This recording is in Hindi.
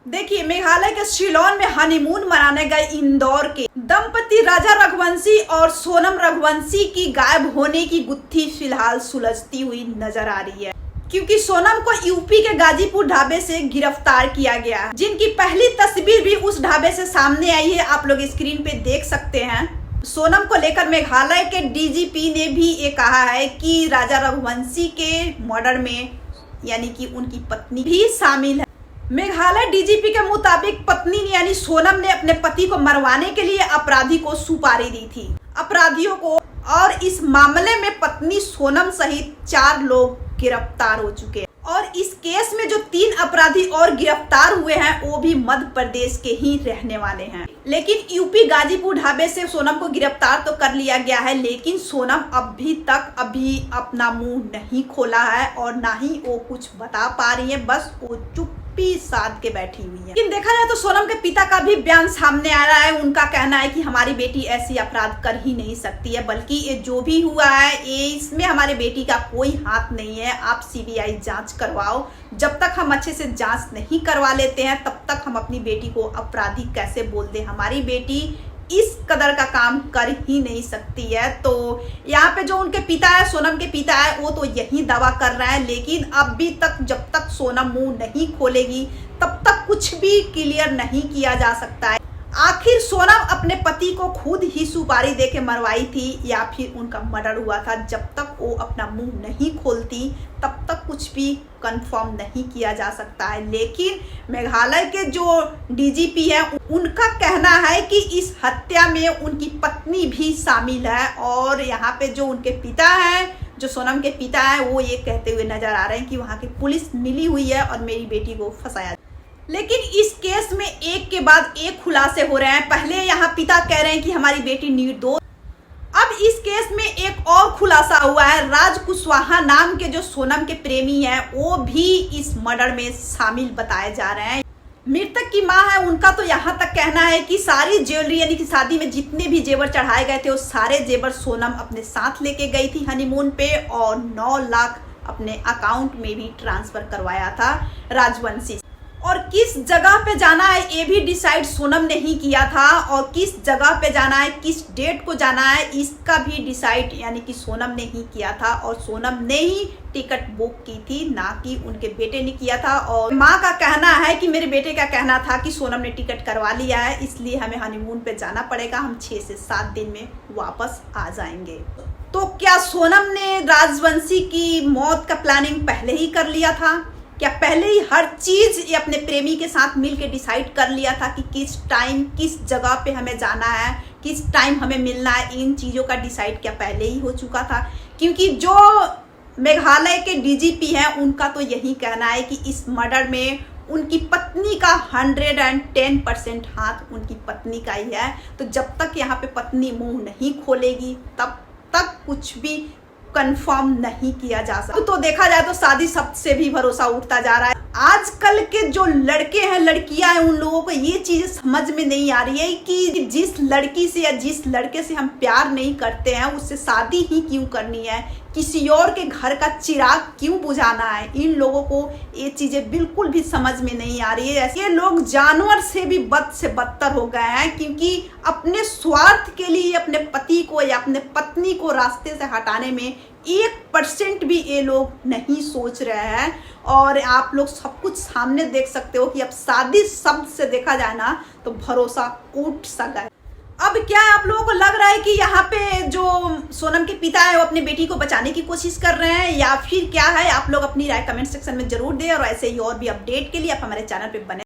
देखिए, मेघालय के शिलोंग में हनीमून मनाने गए इंदौर के दंपति राजा रघुवंशी और सोनम रघुवंशी की गायब होने की गुत्थी फिलहाल सुलझती हुई नजर आ रही है, क्योंकि सोनम को यूपी के गाजीपुर ढाबे से गिरफ्तार किया गया है, जिनकी पहली तस्वीर भी उस ढाबे से सामने आई है। आप लोग स्क्रीन पे देख सकते हैं। सोनम को लेकर मेघालय के डीजीपी ने भी ये कहा है कि राजा रघुवंशी के मर्डर में यानी कि उनकी पत्नी भी शामिल है। मेघालय डीजीपी के मुताबिक पत्नी यानी सोनम ने अपने पति को मरवाने के लिए अपराधी को सुपारी दी थी अपराधियों को, और इस मामले में पत्नी सोनम सहित 4 लोग गिरफ्तार हो चुके हैं। और इस केस में जो 3 अपराधी और गिरफ्तार हुए हैं वो भी मध्य प्रदेश के ही रहने वाले हैं। लेकिन यूपी गाजीपुर ढाबे से सोनम को गिरफ्तार तो कर लिया गया है, लेकिन सोनम अभी अपना मुंह नहीं खोला है और ना ही वो कुछ बता पा रही है, बस वो चुप्पी साध के बैठी हुई है। लेकिन देखा जाए तो सोनम के पिता का भी बयान सामने आ रहा है। उनका कहना है कि हमारी बेटी ऐसी अपराध कर ही नहीं सकती है, बल्कि ये जो भी हुआ है ये इसमें हमारे बेटी का कोई हाथ नहीं है। आप सीबीआई जांच करवाओ। जब तक हम अच्छे से जांच नहीं करवा लेते हैं तब तक हम अपनी बेटी को अपराधी कैसे बोल दें। हमारी बेटी इस कदर का काम कर ही नहीं सकती है। तो यहाँ पे जो उनके पिता है, सोनम के पिता है, वो तो यही दावा कर रहा है, लेकिन अभी तक जब तक सोनम मुंह नहीं खोलेगी तब तक कुछ भी क्लियर नहीं किया जा सकता है। आखिर सोनम अपने पति को खुद ही सुपारी देके मरवाई थी या फिर उनका मर्डर हुआ था। जब तक वो अपना मुंह नहीं खोलती तब तक कुछ भी कंफर्म नहीं किया जा सकता है। लेकिन मेघालय के जो डीजीपी है उनका कहना है कि इस हत्या में उनकी पत्नी भी शामिल है। और यहाँ पे जो उनके पिता हैं, जो सोनम के पिता हैं, वो ये कहते हुए नजर आ रहे हैं कि वहाँ की पुलिस मिली हुई है और मेरी बेटी को फंसाया। लेकिन इस केस में एक के बाद एक खुलासे हो रहे हैं। पहले यहाँ पिता कह रहे हैं कि हमारी बेटी निर्दोष। अब इस केस में एक और खुलासा हुआ है। राज कुशवाहा नाम के जो सोनम के प्रेमी हैं वो भी इस मर्डर में शामिल बताए जा रहे हैं। मृतक की मां है, उनका तो यहाँ तक कहना है कि सारी ज्वेलरी यानी कि शादी में जितने भी जेवर चढ़ाए गए थे वो सारे जेवर सोनम अपने साथ लेके गई थी हनीमून पे, और 9 लाख अपने अकाउंट में भी ट्रांसफर करवाया था राजवंशी। और किस जगह पे जाना है ये भी डिसाइड सोनम ने ही किया था, और किस जगह पे जाना है, किस डेट को जाना है, इसका भी डिसाइड यानी कि सोनम ने ही किया था। और सोनम ने ही टिकट बुक की थी, ना कि उनके बेटे ने किया था। और माँ का कहना है कि मेरे बेटे का कहना था कि सोनम ने टिकट करवा लिया है, इसलिए हमें हनीमून पे जाना पड़ेगा, हम 6 से 7 दिन में वापस आ जाएंगे। तो क्या सोनम ने राजवंशी की मौत का प्लानिंग पहले ही कर लिया था? क्या पहले ही हर चीज ये अपने प्रेमी के साथ मिलके डिसाइड कर लिया था कि किस टाइम किस जगह पे हमें जाना है, किस टाइम हमें मिलना है? इन चीज़ों का डिसाइड क्या पहले ही हो चुका था? क्योंकि जो मेघालय के डीजीपी हैं उनका तो यही कहना है कि इस मर्डर में उनकी पत्नी का 110% हाथ उनकी पत्नी का ही है। तो जब तक यहाँ पे पत्नी मुंह नहीं खोलेगी तब तक कुछ भी कंफर्म नहीं किया जा सकता। तो देखा जाए तो शादी शब्द से भी भरोसा उठता जा रहा है। आजकल के जो लड़के हैं, लड़कियां हैं, उन लोगों को ये चीज समझ में नहीं आ रही है कि जिस लड़की से या जिस लड़के से हम प्यार नहीं करते हैं उससे शादी ही क्यों करनी है, किसी और के घर का चिराग क्यों बुझाना है। इन लोगों को ये चीजें बिल्कुल भी समझ में नहीं आ रही है। ये लोग जानवर से भी बद से बदतर हो गए हैं, क्योंकि अपने स्वार्थ के लिए अपने पति को या अपने पत्नी को रास्ते से हटाने में 1% भी ये लोग नहीं सोच रहे हैं। और आप लोग सब कुछ सामने देख सकते हो कि अब शादी शब्द से देखा जाए ना तो भरोसा उठ सका है। अब क्या आप लोगों को लग रहा है कि यहाँ पे जो सोनम के पिता है वो अपनी बेटी को बचाने की कोशिश कर रहे हैं या फिर क्या है? आप लोग अपनी राय कमेंट सेक्शन में जरूर दें, और ऐसे ही और भी अपडेट के लिए आप हमारे चैनल पे बने